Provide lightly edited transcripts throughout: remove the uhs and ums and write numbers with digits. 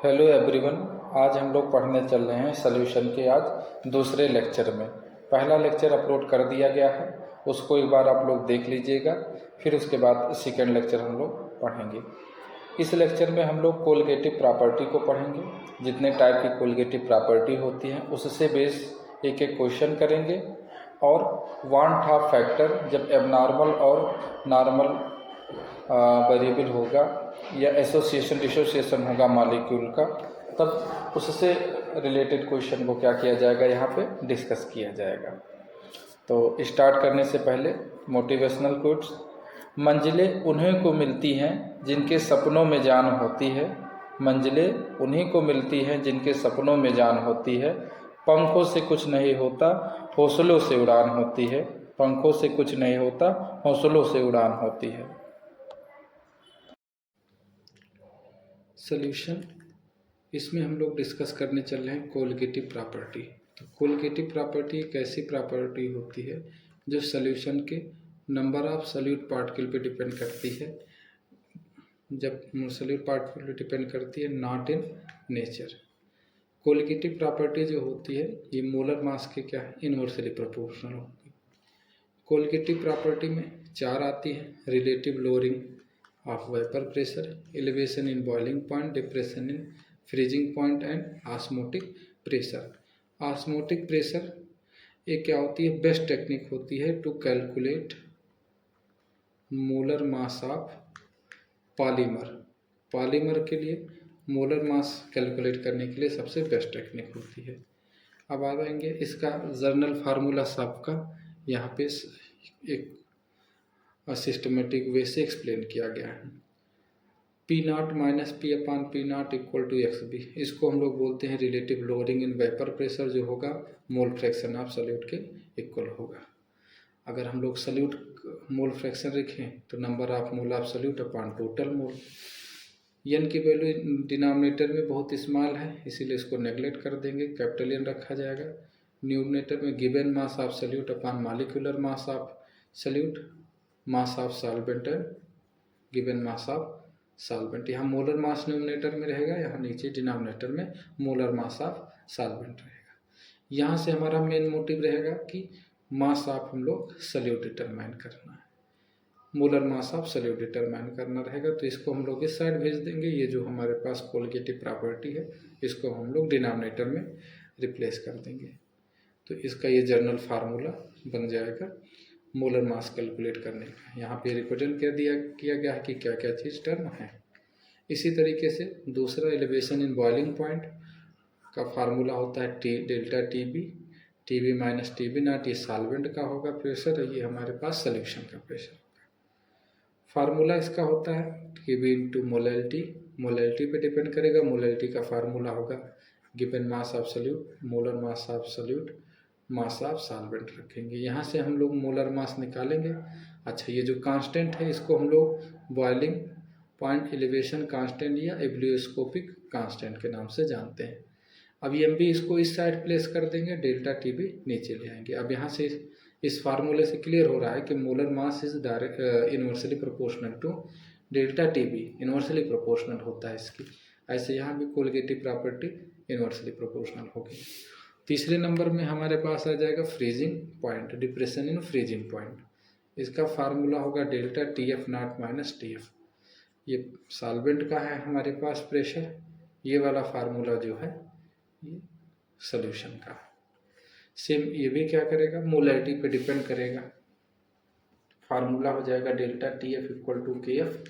Hello everyone. आज हम लोग पढ़ने चल रहे हैं सॉल्यूशन के आज दूसरे लेक्चर में। पहला लेक्चर अपलोड कर दिया गया है, उसको एक बार आप लोग देख लीजिएगा। फिर उसके बाद सेकेंड लेक्चर हम लोग पढ़ेंगे। इस लेक्चर में हम लोग कोलिगेटिव प्रॉपर्टी को पढ़ेंगे। जितने टाइप की कोलिगेटिव प्रॉपर्टी होती हैं उससे बेस एक एक क्वेश्चन करेंगे। और वन हाफ फैक्टर जब एबनॉर्मल और नॉर्मल वेरिएबल होगा या एसोसिएशन डिसोसिएशन होगा मॉलिक्यूल का, तब उससे रिलेटेड क्वेश्चन को क्या किया जाएगा, यहाँ पे डिस्कस किया जाएगा। तो स्टार्ट करने से पहले मोटिवेशनल कोट्स। मंजिलें उन्हीं को मिलती हैं जिनके सपनों में जान होती है। मंजिलें उन्हीं को मिलती हैं जिनके सपनों में जान होती है। पंखों से कुछ नहीं होता, हौसलों से उड़ान होती है। पंखों से कुछ नहीं होता, हौसलों से उड़ान होती है। सॉल्यूशन, इसमें हम लोग डिस्कस करने चल रहे हैं कोलिगेटिव प्रॉपर्टी। तो कोलिगेटिव प्रॉपर्टी एक ऐसी प्रॉपर्टी होती है जो सॉल्यूशन के नंबर ऑफ सॉल्यूट पार्टिकल पे डिपेंड करती है। जब सॉल्यूट पार्टिकल पे डिपेंड करती है, not in nature. Colligative property जो होती है ये मोलर मास के क्या है, इनवर्सली प्रोपोर्शनल होती है। कोलिगेटिव प्रॉपर्टी में चार आती है: relative lowering of vapor pressure, elevation in boiling point, depression in freezing point and osmotic pressure. osmotic pressure एक क्या होती है, बेस्ट टेक्निक होती है to calculate molar mass of polymer. Polymer के लिए मोलर मास कैलकुलेट करने के लिए सबसे बेस्ट टेक्निक होती है। अब आ जाएंगे इसका जर्नल फार्मूला साहब का, यहाँ पे एक सिस्टमेटिक वे से एक्सप्लेन किया गया है। P not minus P upon P not equal to X B, इसको हम लोग बोलते हैं relative lowering in vapour pressure, जो होगा मोल फ्रैक्शन ऑफ सॉल्यूट के इक्वल होगा। अगर हम लोग सॉल्यूट मोल फ्रैक्शन रखें तो number of mole of solute upon total mole. N की वैल्यू डिनोमिनेटर में बहुत स्मॉल है, इसीलिए इसको नेगलेक्ट कर देंगे, कैपिटल एन रखा जाएगा। न्यूमरेटर में given mass of solute upon molecular mass of solute, mass of solvent and given mass of solvent. यहाँ मोलर मास न्यूमरेटर में रहेगा, यहाँ नीचे डिनोमिनेटर में मोलर मास ऑफ सॉल्वेंट रहेगा। यहाँ से हमारा मेन मोटिव रहेगा कि मास ऑफ हम लोग सॉल्यूट डिटरमाइन करना है, molar mass of solute determine करना रहेगा। तो इसको हम लोग इस साइड भेज देंगे। ये जो हमारे पास कोलिगेटिव प्रॉपर्टी है इसको हम लोग डिनोमिनेटर में रिप्लेस कर देंगे। तो इसका ये जर्नल फार्मूला बन जाएगा मोलर मास कैलकुलेट करने का। यहाँ पे रिप्रेजेंट किया गया है कि क्या क्या चीज़ टर्म है। इसी तरीके से दूसरा एलिवेशन इन बॉइलिंग पॉइंट का फार्मूला होता है T delta T B minus T B not. ये सॉल्वेंट का होगा प्रेशर, ये हमारे पास सॉल्यूशन का प्रेशर होगा। फार्मूला इसका होता है T B into molality, molality पे डिपेंड करेगा। मोलैलिटी का फार्मूला होगा given mass of solute, molar mass of solute, mass of solvent रखेंगे। यहाँ से हम लोग मोलर मास निकालेंगे। अच्छा, ये जो कांस्टेंट है इसको हम लोग बॉइलिंग पॉइंट एलिवेशन कांस्टेंट या एब्लियोस्कोपिक कांस्टेंट के नाम से जानते हैं। अब ये हम भी इसको इस साइड प्लेस कर देंगे, डेल्टा टी बी नीचे ले आएंगे। अब यहाँ से इस फार्मूले से क्लियर हो रहा है कि molar mass is direct inversely proportional to delta T B, inversely proportional होता है इसकी। ऐसे यहाँ भी कोलिगेटिव प्रॉपर्टी इनवर्सली प्रोपोर्शनल होगी। तीसरे नंबर में हमारे पास आ जाएगा freezing point, depression in freezing point. इसका फार्मूला होगा delta T F not minus T F. ये सॉल्वेंट का है हमारे पास प्रेशर, ये वाला फार्मूला जो है ये सॉल्यूशन का है। सेम ये भी क्या करेगा, मोलैलिटी पे डिपेंड करेगा। फार्मूला हो जाएगा delta T F equal to K F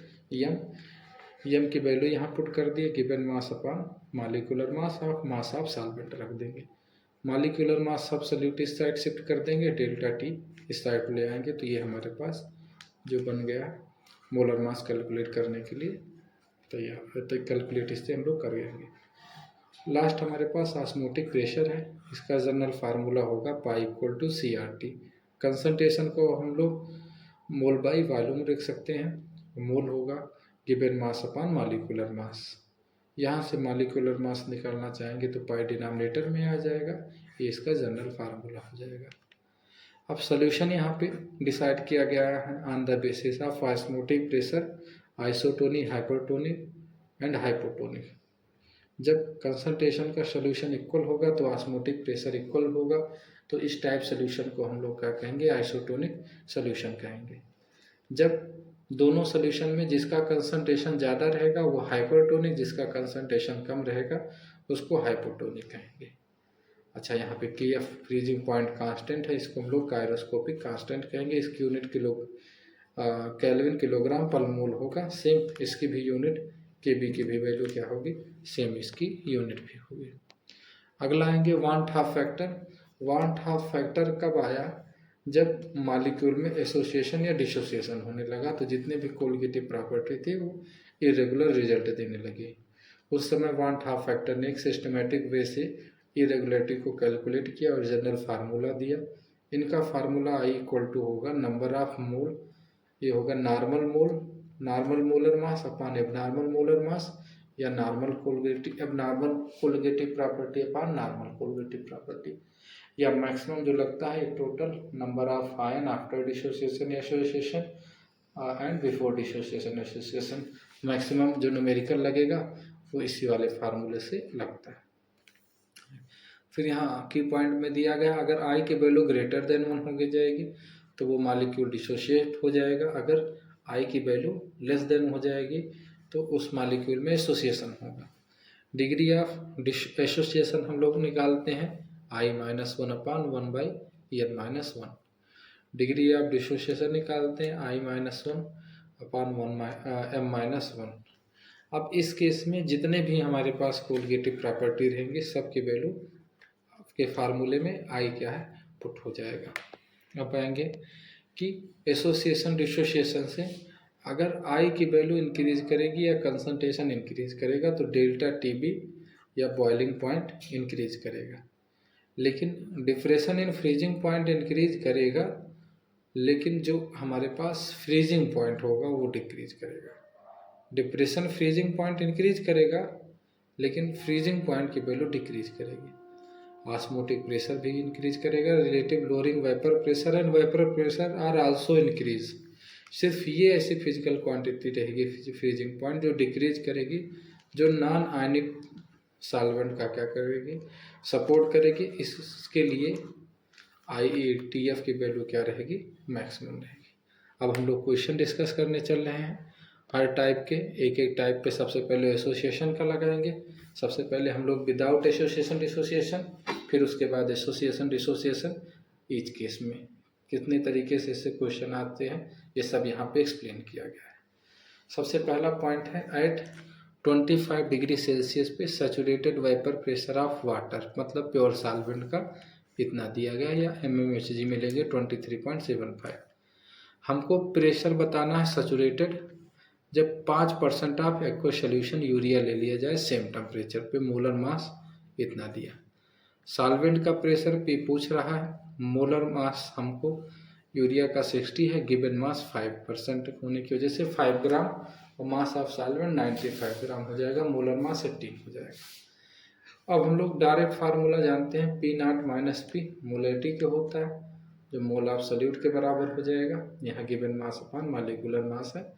M की वैल्यू यहाँ पुट कर दिए, given mass upon molecular mass of solvent रख देंगे। मॉलिक्यूलर मास ऑफ सॉल्यूट इस साइड शिफ्ट कर देंगे, डेल्टा टी इस साइड ले आएंगे। तो ये हमारे पास जो बन गया मोलर मास कैलकुलेट करने के लिए तैयार है। तो कैलकुलेट इससे हम लोग कर लेंगे। लास्ट हमारे पास ऑस्मोटिक प्रेशर है, इसका जनरल फार्मूला होगा pi equal to C R T. Concentration को हम लोग मोल बाई वॉल्यूम रख सकते हैं। मोल होगा given mass upon molecular mass. यहाँ से मॉलिक्यूलर मास निकालना चाहेंगे तो पाई डिनोमिनेटर में आ जाएगा, ये इसका जनरल फार्मूला हो जाएगा। अब सॉल्यूशन यहाँ पे डिसाइड किया गया है on the basis of osmotic pressure, isotonic, hypertonic and hypotonic. जब कंसंट्रेशन का सोल्यूशन इक्वल होगा तो ऑस्मोटिक प्रेशर इक्वल होगा, तो इस टाइप सोल्यूशन को हम लोग क्या कहेंगे, आइसोटोनिक सोल्यूशन कहेंगे। जब दोनों सोल्यूशन में जिसका कंसंट्रेशन ज़्यादा रहेगा वो हाइपरटोनिक, जिसका कंसंट्रेशन कम रहेगा उसको हाइपोटोनिक कहेंगे। अच्छा, यहाँ पे के एफ फ्रीजिंग पॉइंट कांस्टेंट है, इसको हम लोग कायरोस्कोपिक कांस्टेंट कहेंगे। इसकी यूनिट केल्विन किलोग्राम पर मोल होगा। सेम इसकी भी यूनिट के बी की भी वैल्यू क्या होगी, सेम इसकी यूनिट भी होगी। अगला आएंगे वान हाफ फैक्टर। वान हाफ फैक्टर कब आया, जब मॉलिक्यूल में एसोसिएशन या डिसोसिएशन होने लगा, तो जितने भी कोलिगेटिव प्रॉपर्टी थी वो इरेगुलर रिजल्ट देने लगी। उस समय वान हाफ फैक्टर ने एक सिस्टमेटिक वे से इरेगुलरिटी को कैलकुलेट किया और जनरल फार्मूला दिया। इनका फार्मूला आई इक्वल टू होगा नंबर ऑफ मोल, ये होगा normal molar mass upon abnormal molar mass, या normal colligative property upon normal colligative property, या मैक्सिमम जो लगता है total number of ion after dissociation association and before dissociation association, maximum जो numerical लगेगा वो इसी वाले फार्मूले से लगता है। फिर यहाँ की पॉइंट में दिया गया, अगर आई की वैल्यू ग्रेटर देन 1 हो जाएगी तो वो मॉलिक्यूल डिसोशिएट हो जाएगा, अगर आई की वैल्यू लेस देन हो जाएगी तो उस मॉलिक्यूल में एसोसिएशन होगा। डिग्री ऑफ एसोसिएशन हम लोग निकालते हैं I-1 upon 1/n-1। Degree of dissociation निकालते हैं I-1 अपॉन m-1। अब इस केस में जितने भी हमारे पास कोलिगेटिव प्रॉपर्टी रहेंगे सबकी वैल्यू के फार्मूले में आई क्या है, पुट हो जाएगा। अब आएंगे कि एसोसिएशन डिसोसिएशन से अगर आई की वैल्यू इंक्रीज करेगी या कंसंट्रेशन इंक्रीज करेगा तो डेल्टा टीबी या बॉइलिंग पॉइंट इंक्रीज करेगा, लेकिन depression in freezing point increase करेगा, लेकिन जो हमारे पास फ्रीजिंग पॉइंट होगा वो डिक्रीज करेगा। डिप्रेशन फ्रीजिंग पॉइंट इंक्रीज करेगा लेकिन फ्रीजिंग पॉइंट की वैल्यू डिक्रीज करेगी। ऑस्मोटिक प्रेशर भी इंक्रीज करेगा, relative lowering vapour pressure and vapour pressure are also increase. सिर्फ ये ऐसी फिजिकल क्वांटिटी रहेगी फ्रीजिंग पॉइंट जो डिक्रीज करेगी, जो नॉन आयनिक सॉल्वेंट का क्या करेगी, सपोर्ट करेगी। इसके लिए IETF की वैल्यू क्या रहेगी, मैक्सिमम रहेगी। अब हम लोग क्वेश्चन डिस्कस करने चल रहे हैं हर टाइप के, एक एक टाइप पे सबसे पहले एसोसिएशन का लगाएंगे। सबसे पहले हम लोग विदाउट एसोसिएशन डिसोसिएशन, फिर उसके बाद एसोसिएशन डिसोसिएशन, ईच केस में कितने तरीके से इससे क्वेश्चन आते हैं ये सब यहाँ पे एक्सप्लेन किया गया है। सबसे पहला पॉइंट है एट 25 डिग्री सेल्सियस पे saturated vapour pressure of water, मतलब प्योर सॉल्वेंट का इतना दिया गया, या mmHg में लेंगे 23.75। हमको प्रेशर बताना है सैचुरेटेड जब 5% ऑफ एक्वा सोल्यूशन यूरिया ले लिया जाए सेम टेम्परेचर पे, मोलर मास इतना दिया। सॉल्वेंट का प्रेशर पे पूछ रहा है, मोलर मास हमको यूरिया का 60 है, गिवन मास 5% होने की वजह से 5 ग्राम और मास ऑफ सॉल्वेंट 95 ग्राम हो जाएगा, मोलर मास 18 हो जाएगा। अब हम लोग डायरेक्ट फार्मूला जानते हैं, P0 - P मोलरिटी के होता है, जो मोल ऑफ सॉल्यूट के बराबर हो जाएगा। यहाँ गिवन मास अपॉन मॉलिक्यूलर मास है,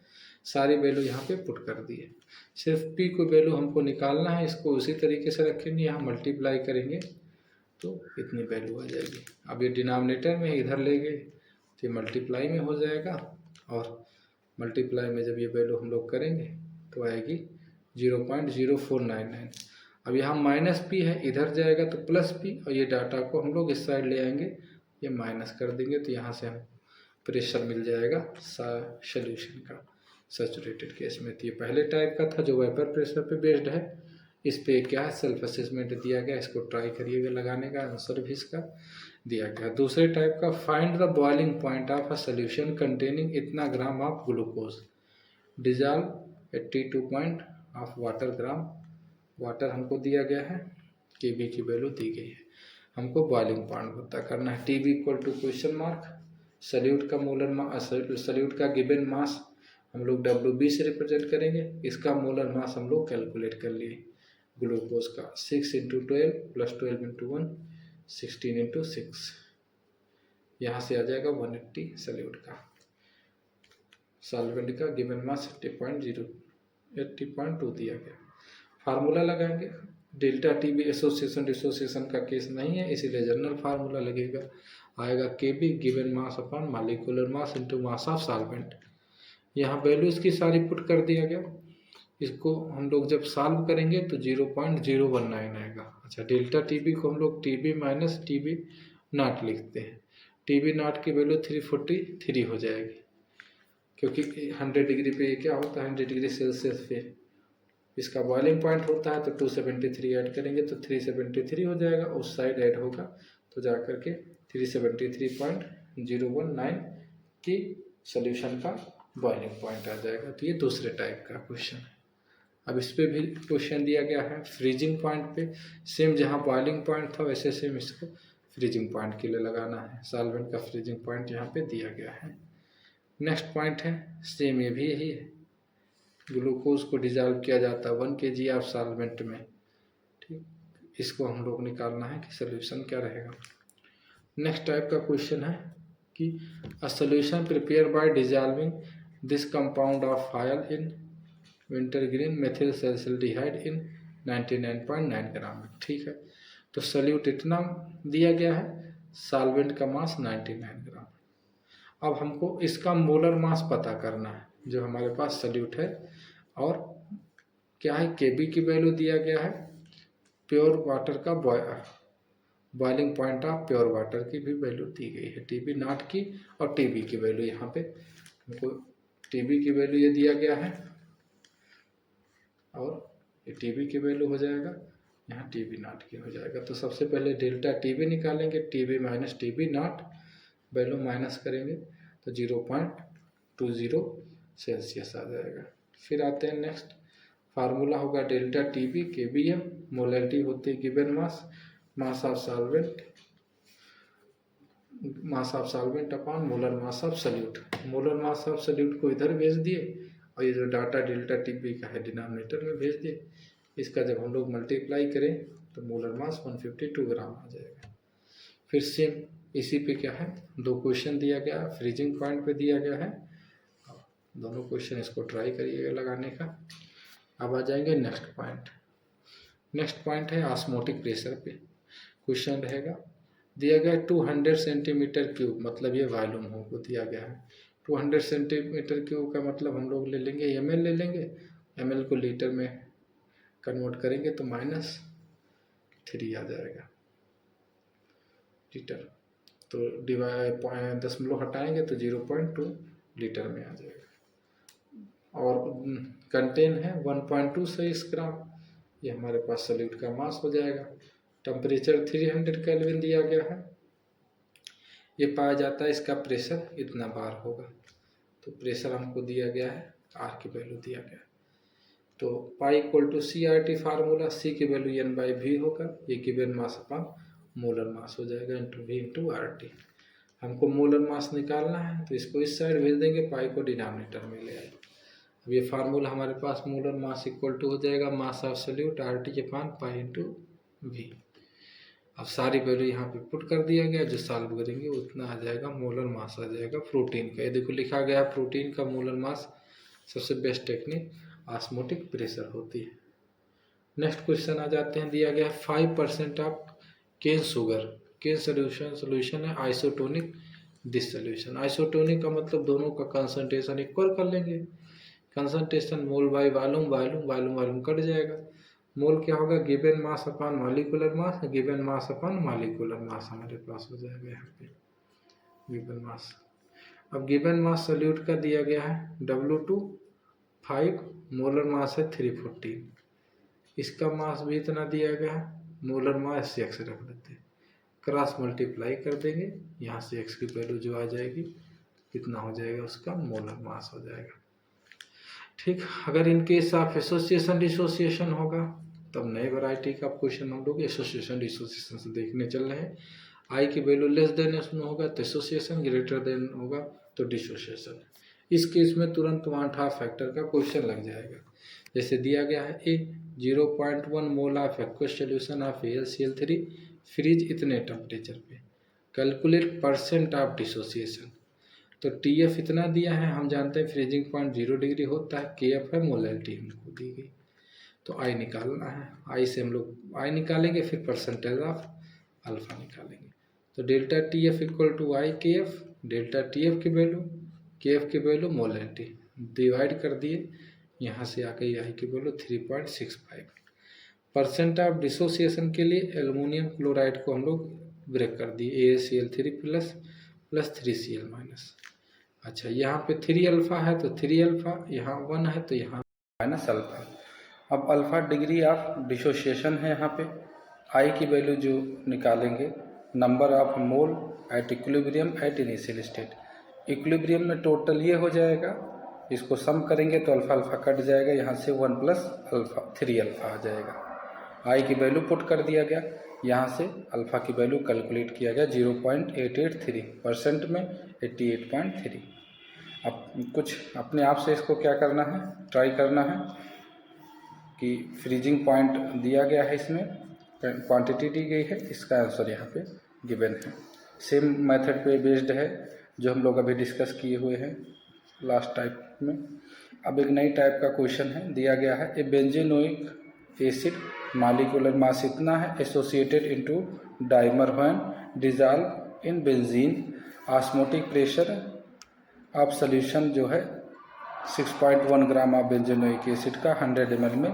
सारी वैल्यू यहाँ पे पुट कर दी है। सिर्फ P को वैल्यू हमको निकालना है, इसको उसी तरीके से रखेंगे, यहाँ मल्टीप्लाई करेंगे तो इतनी वैल्यू आ जाएगी। अब ये डिनोमिनेटर में इधर ले गए तो ये मल्टीप्लाई में हो जाएगा, और मल्टीप्लाई में जब ये वैल्यू हम लोग करेंगे तो आएगी 0.0499। अब यहाँ -P है, इधर जाएगा तो +P, और ये डाटा को हम लोग इस साइड ले आएंगे, ये माइनस कर देंगे तो यहाँ से हम प्रेशर मिल जाएगा सोल्यूशन का सैचुरेटेड केस में। तो ये पहले टाइप का था जो वेपर प्रेशर पे बेस्ड है, इस पे क्या है सेल्फ असेसमेंट दिया गया, इसको ट्राई करिएगा लगाने का, आंसर भी इसका दिया गया। दूसरे टाइप का find the boiling point of a solution containing इतना gram of glucose dissolved 82 point of water gram, water हमको दिया गया है, Kb की वैल्यू दी गई है, हमको बॉइलिंग पॉइंट पता करना है। TB = सल्यूट का मोलर मास, सल्यूट का गिवन मास हम लोग WB से रिप्रेजेंट करेंगे, इसका मोलर मास हम लोग कैलकुलेट कर लिए, ग्लूकोज का 6 × 12 + 12 × 1 16 × 6, यहाँ से आ जाएगा 180 सल्यूट का। सॉल्वेंट का गिवन मास 80.2 दिया गया। फार्मूला लगाएंगे। Delta T B association dissociation का केस नहीं है, इसीलिए जनरल फार्मूला लगेगा, आएगा K B given mass upon molecular mass into mass of solvent. यहाँ वैल्यू इसकी सारी पुट कर दिया गया। इसको हम लोग जब सॉल्व करेंगे तो 0.019 आएगा। अच्छा, डेल्टा टी बी को हम लोग T B minus T B not लिखते हैं। टी बी नॉट की वैल्यू 343 हो जाएगी, क्योंकि 100 डिग्री पे क्या होता है, 100 डिग्री सेल्सियस पे इसका बॉइलिंग पॉइंट होता है, तो 273 ऐड करेंगे तो 373 हो जाएगा। उस साइड ऐड होगा तो जा करके 373.019 की सोल्यूशन का बॉइलिंग पॉइंट आ जाएगा। तो ये दूसरे टाइप का क्वेश्चन है। अब इस पे भी क्वेश्चन दिया गया है फ्रीजिंग पॉइंट पे, सेम जहाँ बॉइलिंग पॉइंट था वैसे सेम इसको फ्रीजिंग पॉइंट के लिए लगाना है। सॉल्वेंट का फ्रीजिंग पॉइंट यहाँ पे दिया गया है। नेक्स्ट पॉइंट है सेम, ये भी यही है, ग्लूकोज को डिजॉल्व किया जाता है 1 kg ऑफ सॉल्वेंट में। ठीक, इसको हम लोग निकालना है कि सोल्यूशन क्या रहेगा। नेक्स्ट टाइप का क्वेश्चन है कि a solution prepare by dissolving this compound of oil in wintergreen methyl salicylate in 99.9 gram. ठीक है, तो सोल्यूट इतना दिया गया है, सॉल्वेंट का मास 99 ग्राम। अब हमको इसका मोलर मास पता करना है, जो हमारे पास सोल्यूट है, और क्या है Kb की वैल्यू दिया गया है, प्योर वाटर का boiling point of pure water की भी वैल्यू दी गई है, Tb नॉट की और Tb की वैल्यू यहाँ पे हमको Tb की वैल्यू ये दिया गया है, और ये Tb की वैल्यू हो जाएगा, यहाँ Tb नॉट की हो जाएगा। तो सबसे पहले डेल्टा Tb निकालेंगे, Tb minus Tb not value minus करेंगे तो 0.20 सेल्सियस आ जाएगा। फिर आते हैं नेक्स्ट, फार्मूला होगा डेल्टा Tb Kbm, मोलैरिटी होती है given mass, mass of solvent upon molar mass of solute. Molar mass of solute को इधर भेज दिए, और ये जो डाटा डेल्टा Tb का है डिनोमिनेटर में भेज दिए। इसका जब हम लोग मल्टीप्लाई करें तो मोलर मास 152 ग्राम आ जाएगा। फिर सेम इसी पे क्या है, दो क्वेश्चन दिया गया, फ्रीजिंग पॉइंट पे दिया गया है, दोनों क्वेश्चन इसको ट्राई करिएगा लगाने का। अब आ जाएंगे नेक्स्ट पॉइंट। नेक्स्ट पॉइंट है ऑस्मोटिक प्रेशर पे क्वेश्चन रहेगा। दिया गया 200 सेंटीमीटर क्यूब, मतलब ये वॉल्यूम को दिया गया है। 200 सेंटीमीटर क्यूब का मतलब हम लोग ले लेंगे ml ले लेंगे, ml को लीटर में कन्वर्ट करेंगे तो -3 आ जाएगा लीटर। तो डिवाइड दशमलव हटाएंगे तो 0.2 लीटर में आ जाएगा। और कंटेन है 1.26 ग्राम, ये हमारे पास सोल्यूट का मास हो जाएगा। टेम्परेचर 300 केल्विन दिया गया है। ये पाया जाता है, इसका प्रेशर इतना बार होगा, तो प्रेशर हमको दिया गया है, आर की वैल्यू दिया गया है। तो pi equal to CRT formula, C की वैल्यू N/V होगा, ये given mass upon molar mass हो जाएगा इंटू V इंटू RT। हमको मोलर मास निकालना है तो इसको इस साइड भेज देंगे, पाई को डिनोमिनेटर में ले आए। अब ये फार्मूला हमारे पास मोलर मास इक्वल टू हो जाएगा mass of solute RT upon pi into V। अब सारी वैल्यू यहाँ पे पुट कर दिया गया, जो सॉल्व करेंगे उतना आ जाएगा, मोलर मास आ जाएगा प्रोटीन का। ये देखो लिखा गया है प्रोटीन का मोलर मास, सबसे बेस्ट टेक्निक ऑस्मोटिक प्रेशर होती है। नेक्स्ट क्वेश्चन आ जाते हैं, दिया गया है 5% of cane sugar, cane solution है आइसोटोनिक दिस सोल्यूशन। आइसोटोनिक का मतलब दोनों का कंसंट्रेशन इक्वल कर लेंगे, concentration mole by volume, volume cut जाएगा। मोल क्या होगा, given mass upon molecular mass, given mass upon molecular mass हमारे पास हो जाएगा यहाँ पे गिवन मास। अब गिवन मास सोल्यूट का दिया गया है W2 5, मोलर मास है 314, इसका मास भी इतना दिया गया है, मोलर मास 6 रख देते हैं, क्रॉस मल्टीप्लाई कर देंगे, यहाँ से x की वैल्यू जो आ जाएगी कितना हो जाएगा, उसका मोलर मास हो जाएगा। ठीक, अगर in case of association dissociation होगा तब नए वैरायटी का क्वेश्चन हम लोग एसोसिएशन डिसोसिएशन से देखने चल रहे हैं। आई की वैल्यू लेस देन उसमें होगा तो एसोसिएशन, ग्रेटर देन होगा तो डिसोसिएशन। इस केस में तुरंत 1/2 फैक्टर का क्वेश्चन लग जाएगा। जैसे दिया गया है a 0.1 mole of aqueous solution of AlCl3 freeze इतने टेम्परेचर पे, कैलकुलेट % ऑफ डिसोसिएशन। तो TF इतना दिया है, हम जानते हैं फ्रीजिंग पॉइंट 0 डिग्री होता है, KF है मोलैरिटी हमको दी गई। तो आई निकालना है। आई से हम लोग आई निकालेंगे, फिर परसेंटेज ऑफ अल्फ़ा निकालेंगे। तो delta T F equal to i K F, delta T F की वैल्यू मोलैरिटी डिवाइड कर दिए, यहाँ से आके आई की वैल्यू 3.65। परसेंट ऑफ डिसोसिएशन के लिए एल्युमिनियम क्लोराइड को हम लोग ब्रेक कर दिए, AaCl3 प्लस 3Cl माइनस। अच्छा, यहाँ पे 3 अल्फ़ा है तो 3 अल्फ़ा, यहाँ 1 है तो यहाँ माइनस अल्फ़ा। अब अल्फ़ा डिग्री ऑफ डिसोसिएशन है, यहाँ पे आई की वैल्यू जो निकालेंगे, number of mole at equilibrium at initial state. Equilibrium में टोटल ये हो जाएगा, इसको सम करेंगे तो अल्फ़ा अल्फ़ा कट जाएगा, यहाँ से 1 प्लस अल्फ़ा 3 अल्फ़ा आ जाएगा। आई की वैल्यू पुट कर दिया गया, यहाँ से अल्फ़ा की वैल्यू कैलकुलेट किया गया 0.883, परसेंट में 88.3। अब कुछ अपने आप से इसको क्या करना है, ट्राई करना है कि फ्रीजिंग पॉइंट दिया गया है, इसमें क्वांटिटी दी गई है, इसका आंसर यहाँ पे गिवन है। सेम मेथड पे बेस्ड है जो हम लोग अभी डिस्कस किए हुए हैं लास्ट टाइप में। अब एक नई टाइप का क्वेश्चन है, दिया गया है ए बेंजेनोइक एसिड मॉलिक्यूलर मास इतना है associated into dimer when dissolve in benzene, osmotic pressure of solution जो है 6.1 ग्राम ऑफ बेंजेनोइक एसिड का 100 ml में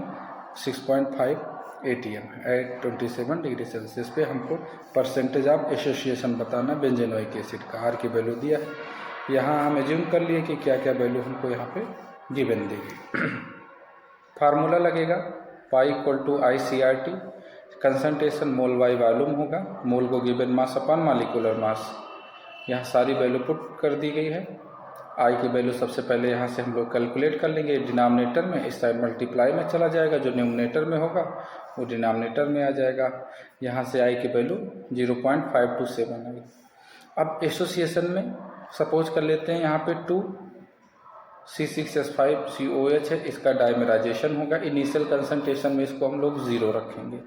6.5 ATM है एट 27 डिग्री सेल्सियस पे। हमको परसेंटेज ऑफ एसोसिएशन बताना बेंजेनोइक एसिड का, आर की वैल्यू दिया है। यहाँ हम एज्यूम कर लिए कि क्या क्या वैल्यू हमको यहाँ पे गिवन दी गई। फार्मूला लगेगा pi equal to ICRT, concentration mole by volume होगा, मोल को given mass upon molecular mass. यहाँ सारी वैल्यू पुट कर दी गई है। आई की वैल्यू सबसे पहले यहाँ से हम लोग कैलकुलेट कर लेंगे डिनोमिनेटर में, इस साइड मल्टीप्लाई में चला जाएगा, जो न्यूमरेटर में होगा वो डिनोमिनेटर में आ जाएगा। यहाँ से आई की वैल्यू 0.527 आएगी। अब एसोसिएशन में सपोज कर लेते हैं यहाँ पे 2C6H5COH है, इसका डाइमराइजेशन होगा। इनिशियल कंसंट्रेशन में इसको हम लोग 0 रखेंगे।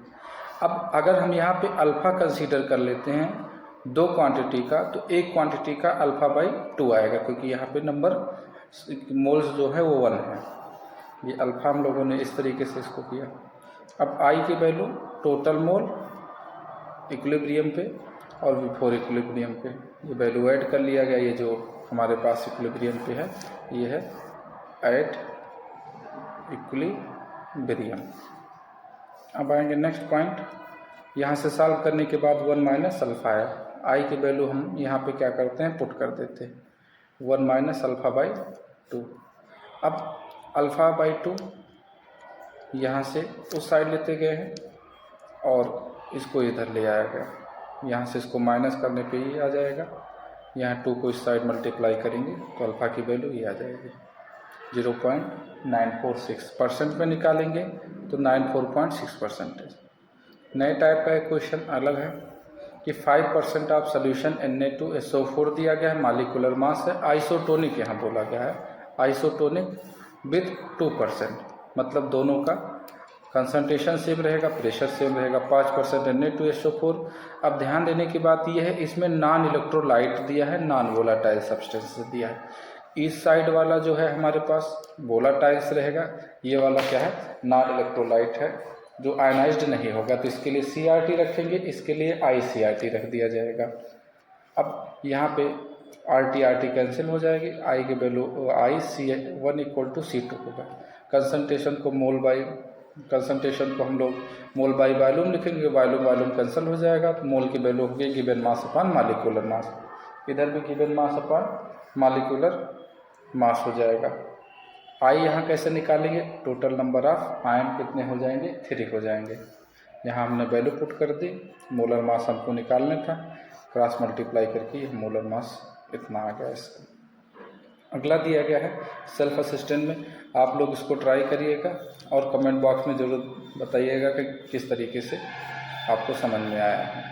अब अगर हम यहाँ पे अल्फ़ा कंसीडर कर लेते हैं दो क्वांटिटी का, तो एक क्वांटिटी का अल्फ़ा बाई 2 आएगा, क्योंकि यहाँ पे नंबर मोल्स जो है वो 1 है। ये अल्फ़ा हम लोगों ने इस तरीके से इसको किया। अब आई की वैल्यू टोटल मोल इक्विलिब्रियम पे और बिफोर इक्विलिब्रियम पे ये वैल्यू ऐड कर लिया गया। ये जो हमारे पास इक्विलिब्रियम पे है ये है एट इक्विलिब्रियम। अब आएंगे नेक्स्ट पॉइंट, यहाँ से सॉल्व करने के बाद 1 माइनस अल्फ़ा है। आई की वैल्यू हम यहाँ पे क्या करते हैं, पुट कर देते हैं 1 माइनस अल्फ़ा बाई 2। अब अल्फ़ा बाई 2 यहाँ से उस साइड लेते गए हैं और इसको इधर ले आया गया, यहाँ से इसको माइनस करने पे ही आ जाएगा। यहाँ 2 को इस साइड मल्टीप्लाई करेंगे तो अल्फ़ा की वैल्यू ये आ जाएगी 0.946। परसेंट में निकालेंगे तो 94.6%। नए टाइप का एक क्वेश्चन अलग है कि 5% ऑफ सोल्यूशन Na2SO4 दिया गया है, मॉलिक्यूलर मास है, आइसोटोनिक यहाँ बोला गया है, आइसोटोनिक विथ 2%, मतलब दोनों का कंसंट्रेशन सेम रहेगा, प्रेशर सेम रहेगा, 5% Na2SO4। अब ध्यान देने की बात यह है, इसमें नॉन इलेक्ट्रोलाइट दिया है, नॉन वोलाटाइल सब्सटेंस दिया है। इस साइड वाला जो है हमारे पास वोलाटाइल्स रहेगा, ये वाला क्या है, नॉन इलेक्ट्रोलाइट है जो आयनाइज्ड नहीं होगा, तो इसके लिए CRT रखेंगे, इसके लिए ICRT रख दिया जाएगा। अब यहाँ पे RT कैंसिल हो जाएगी, आई की value IC1 equal to C2 होगा। कंसंट्रेशन को कंसंट्रेशन को हम लोग मोल बाई वॉल्यूम लिखेंगे, वॉल्यूम कैंसिल हो जाएगा, तो मोल की वैल्यू होगी गिवन मास अपॉन मॉलिक्यूलर मास। इधर भी गिवन मास अपॉन मॉलिक्यूलर मास हो जाएगा। आई यहाँ कैसे निकालेंगे, टोटल नंबर ऑफ आयन कितने हो जाएंगे, 3 हो जाएंगे। यहाँ हमने वैल्यू पुट कर दी, मोलर मास हमको निकालना था, क्रॉस मल्टीप्लाई करके मोलर मास इतना आ गया इसका। अगला दिया गया है सेल्फ असिस्टेंट में, आप लोग इसको ट्राई करिएगा और कमेंट बॉक्स में ज़रूर बताइएगा कि किस तरीके से आपको समझ में आया है।